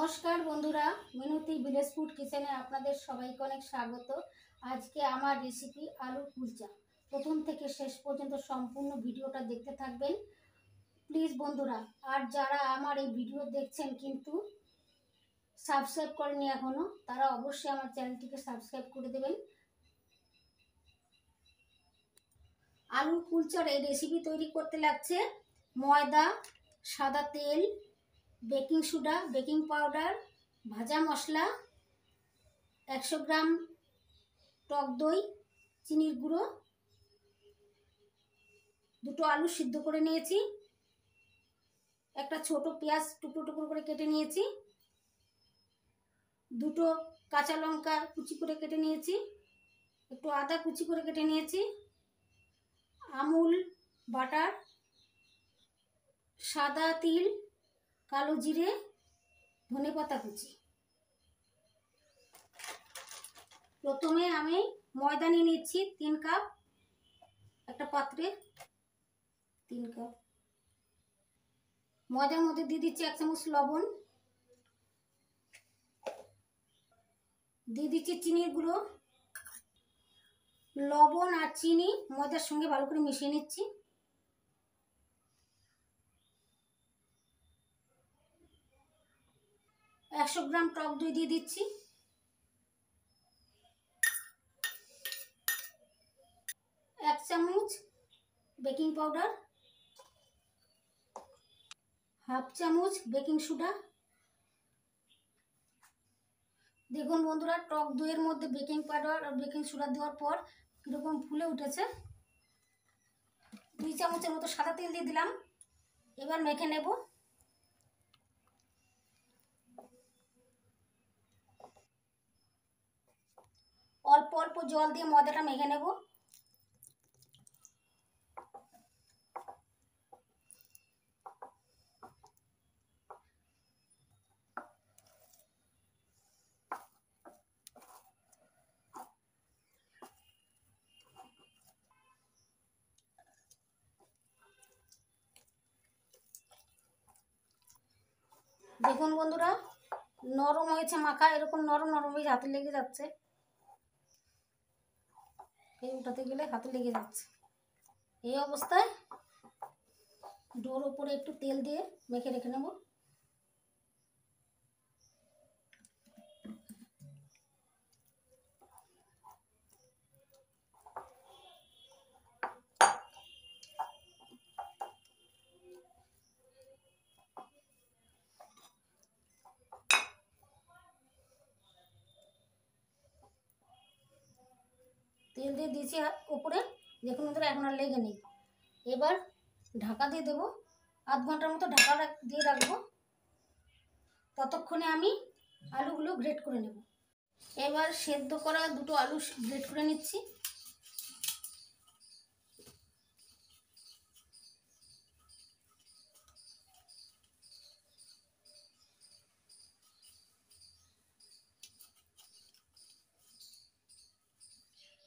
নমস্কার বন্ধুরা, মিনতি village food কিচেনে আপনাদের সবাইকে অনেক স্বাগত। আজকে আমার রেসিপি আলুর কুলচা। প্রথম থেকে শেষ পর্যন্ত সম্পূর্ণ ভিডিওটা দেখতে থাকবেন প্লিজ বন্ধুরা। আর যারা আমার এই ভিডিও দেখছেন কিন্তু সাবস্ক্রাইব করেনি এখনো, তারা অবশ্যই আমার চ্যানেলটিকে সাবস্ক্রাইব করে দেবেন। আলুর কুলচার এই রেসিপি তৈরি করতে লাগছে ময়দা, সাদা তেল, বেকিং সোডা, বেকিং পাউডার, ভাজা মশলা, 100 গ্রাম টক দই, চিনির গুঁড়ো, দুটো আলু সিদ্ধ করে নিয়েছি, একটা ছোট পেঁয়াজ টুকরো টুকরো করে কেটে নিয়েছি, দুটো কাঁচা লঙ্কা কুচি করে কেটে নিয়েছি, একটু আদা কুচি করে কেটে নিয়েছি, আমুল বাটার, সাদা তিল, কালো জিরে, ধনেপাতা কুচি। প্রথমে আমি ময়দা নিয়ে নিচ্ছি 3 কাপ, একটা পাত্রে 3 কাপ। ময়দার মধ্যে দিয়ে দিচ্ছি 1 চামচ লবণ, দিয়ে দিচ্ছি চিনির গুঁড়ো। লবণ আর চিনি ময়দার সঙ্গে ভালো করে মিশিয়ে নিচ্ছি। একশো গ্রাম টক দই দিয়ে দিচ্ছি, 1 চামচ বেকিং পাউডার, 1/2 চামচ বেকিং সোডা। দেখুন বন্ধুরা, টক দইয়ের মধ্যে বেকিং পাউডার আর বেকিং সোডা দেওয়ার পর কীরকম ফুলে উঠেছে। 2 চামচের মতো সাদা তেল দিয়ে দিলাম। এবার মেখে নেব। অল্প অল্প জল দিয়ে ময়দাটা মেখে নেব। দেখুন বন্ধুরা, নরম হয়েছে মাখা, এরকম নরম নরম হয়ে হাতে লেগে যাচ্ছে, এই উঠাতে গেলে হাতে লেগে যাচ্ছে। এই অবস্থায় ডোর উপরে একটু তেল দিয়ে মেখে রেখে নেব। তেল দিয়ে দিয়েছি উপরে, দেখুন বন্ধুরা এখন আর লেগে নেই। এবার ঢাকা দিয়ে দেবো, আধ ঘন্টার মতো ঢাকা দিয়ে রাখবো। ততক্ষণে আমি আলুগুলো গ্রেট করে নেব। এবার সেদ্ধ করা দুটো আলু গ্রেট করে নিচ্ছি।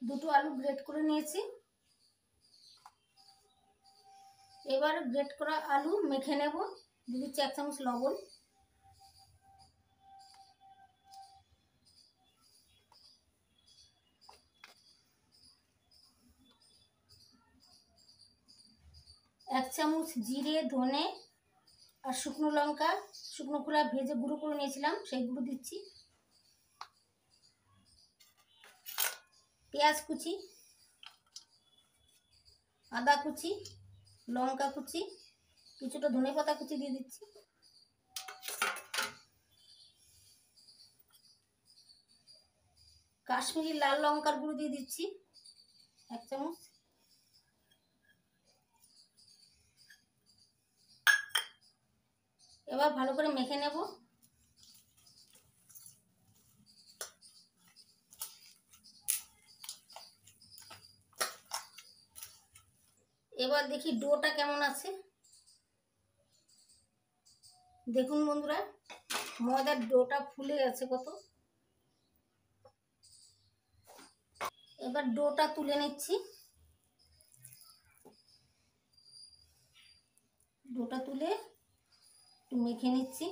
দুটো আলু গ্রেট করে নিয়েছি। এবার গ্রেট করা আলু মেখে নেব। দিয়ে দিচ্ছি 1 চামচ লবণ, এক চামচ জিরে, ধনে আর শুকনো লঙ্কা, শুকনো খোলা ভেজে গুঁড়ো করে নিয়েছিলাম, সেই গুঁড়ো দিচ্ছি। পেঁয়াজ কুচি, আদা কুচি, লঙ্কা কুচি, কিছুটা ধনেপাতা কুচি দিয়ে দিচ্ছি। কাশ্মীরি লাল লঙ্কার গুঁড়ো দিয়ে দিচ্ছি 1 চামচ। এবার ভালো করে মেখে নেব। এবার দেখি ডোটা কেমন আছে। দেখুন বন্ধুরা, ময়দার ডোটা ফুলে গেছে কত। এবার ডোটা তুলে নিচ্ছি। ডোটা তুলে একটু মেখে নিচ্ছি।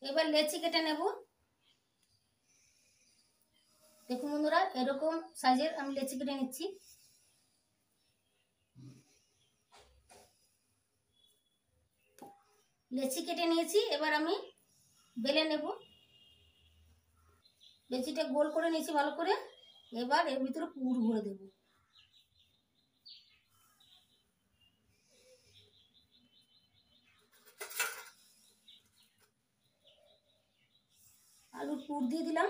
এবার লেচি কেটে নেব। দেখুন বন্ধুরা, এরকম সাইজের আমি লেচি কেটে নিচ্ছি। লেচি কেটে নিয়েছি, এবার আমি বেলে নেব। লেচিটা গোল করে নিয়েছি ভালো করে। এবার এর ভিতরে পুর ভরে দেব। আলুর পুর দিয়ে দিলাম।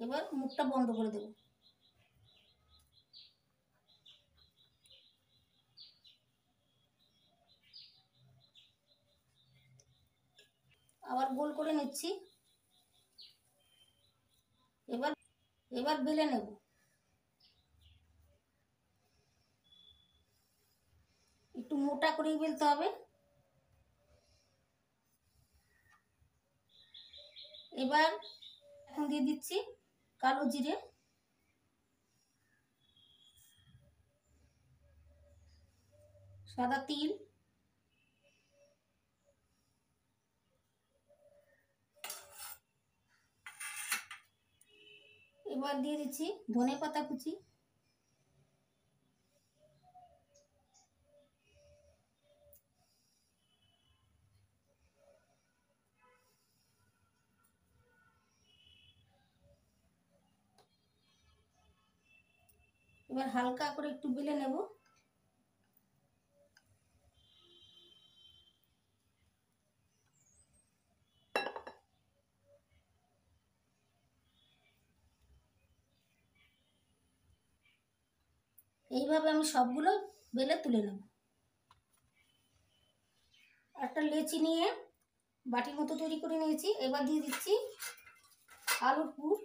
এবার মুখটা বন্ধ করে দেব। আবার গোল করে নিচ্ছি। এবার এবার বেলে নেব। একটু মোটা করেই বেলতে হবে। এবার এখন দিয়ে দিচ্ছি কালো জিরে, সাদা তিল, এবার দিয়ে দিচ্ছি ধনে পাতা কুচি, এবার হালকা করে একটু বেলে নেব। এইভাবে আমি সবগুলো বেলে তুলে নেব। একটা লেচি নিয়ে বাটির মতো তৈরি করে নিয়েছি। এবার দিয়ে দিচ্ছি আলুর পুর।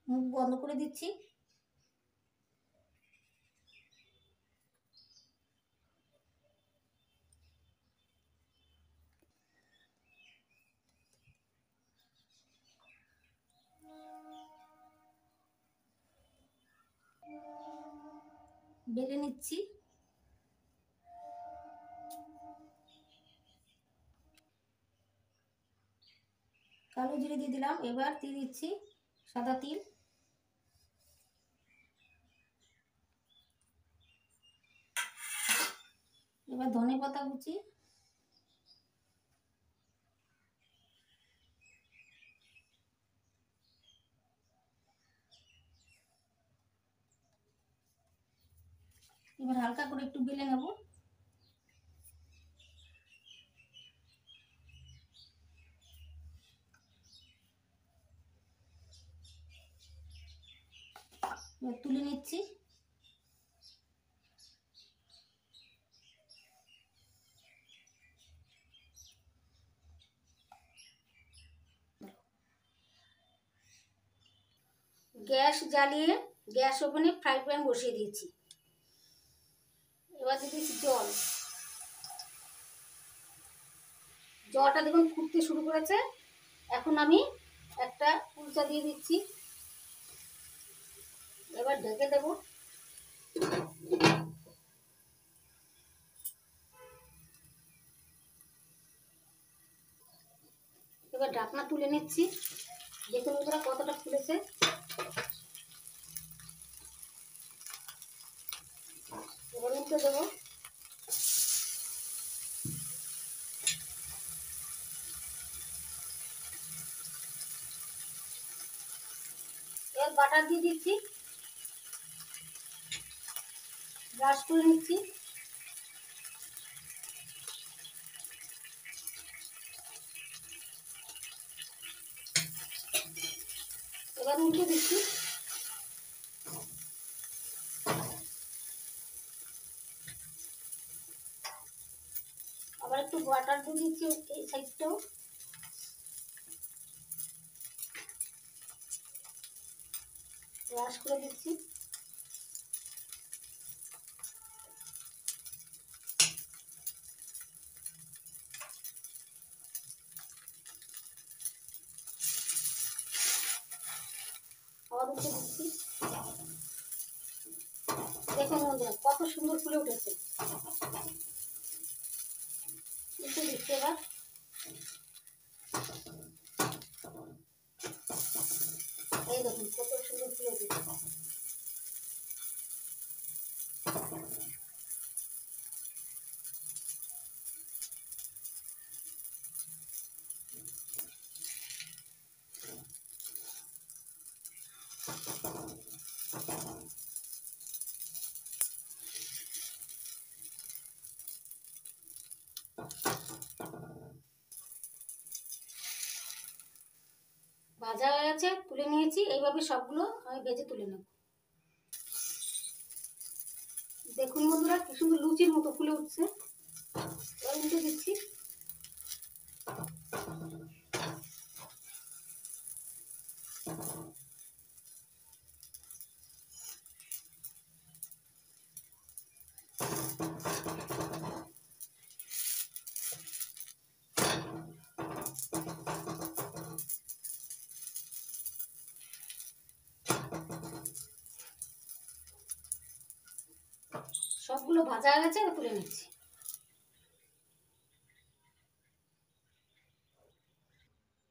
মুখ বন্ধ করে দিচ্ছি। বেলে নিচ্ছি। কালো জিরে দিয়ে দিলাম। এবার দিয়ে দিচ্ছি সাদা তিল, এবার ধনে পাতা কুচি, এবার হালকা করে একটু বেলে নেব। এবার তুলে নিচ্ছি। গ্যাস জ্বালিয়ে গ্যাস ওভেনে ফ্রাই প্যান বসিয়ে দিয়েছি। এবার দিয়ে দিচ্ছি জল। জলটা দেখুন ফুটতে শুরু করেছে। এখন আমি একটা কুলচা দিয়ে দিচ্ছি। এবার ঢেকে দেব। এবার ঢাকনা তুলে নিচ্ছি। দেখুন বন্ধুরা কতটা ফুলেছে। এবার উঠতে দেবো। এবার বাটার দিয়ে দিচ্ছি। ব্রাশ করে নিচ্ছি। এবার উল্টে দিচ্ছি। আবার একটু বাটার দিয়ে দিচ্ছি এই সাইডটাও। ব্রাশ করে দিচ্ছি। আবার উল্টে দিচ্ছি। দেখুন বন্ধুরা কত সুন্দর ফুলে উঠেছে। ভাজা হয়ে গেছে, তুলে নিয়েছি। এইভাবে সবগুলো আমি ভেজে তুলে নেব। দেখুন বন্ধুরা, কি সুন্দর লুচির মতো ফুলে উঠছে। এবার উল্টে দিচ্ছি। সবগুলো ভাজা হয়ে গেছে, তুলে নিচ্ছি।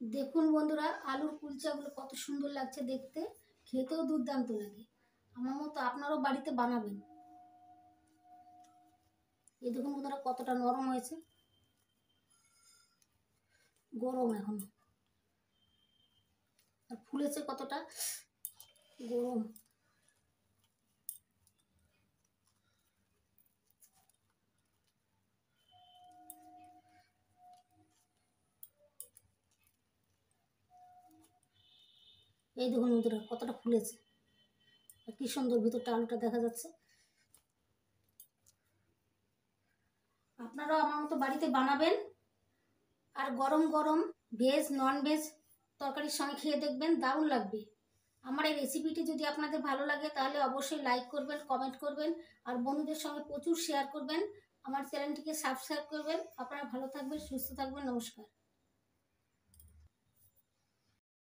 দেখুন বন্ধুরা, আলুর কুলচাগুলো কত সুন্দর লাগছে দেখতে, খেতেও দুর্দান্ত লাগে। আমার মতো আপনারাও বাড়িতে বানাবেন। এই দেখুন বন্ধুরা, কতটা নরম হয়েছে, গরম এখন, আর ফুলেছে কতটা, গরম। এই দেখুন বন্ধুরা, কতটা ফুলেছে, আর কি সুন্দর ভিতরটা আলুটা দেখা যাচ্ছে। আপনারাও আমার মতো বাড়িতে বানাবেন, আর গরম গরম ভেজ নন ভেজ তরকারির সঙ্গে খেয়ে দেখবেন, দারুণ লাগবে। আমার এই রেসিপিটি যদি আপনাদের ভালো লাগে তাহলে অবশ্যই লাইক করবেন, কমেন্ট করবেন, আর বন্ধুদের সঙ্গে প্রচুর শেয়ার করবেন। আমার চ্যানেলটিকে সাবস্ক্রাইব করবেন। আপনারা ভালো থাকবেন, সুস্থ থাকবেন। নমস্কার।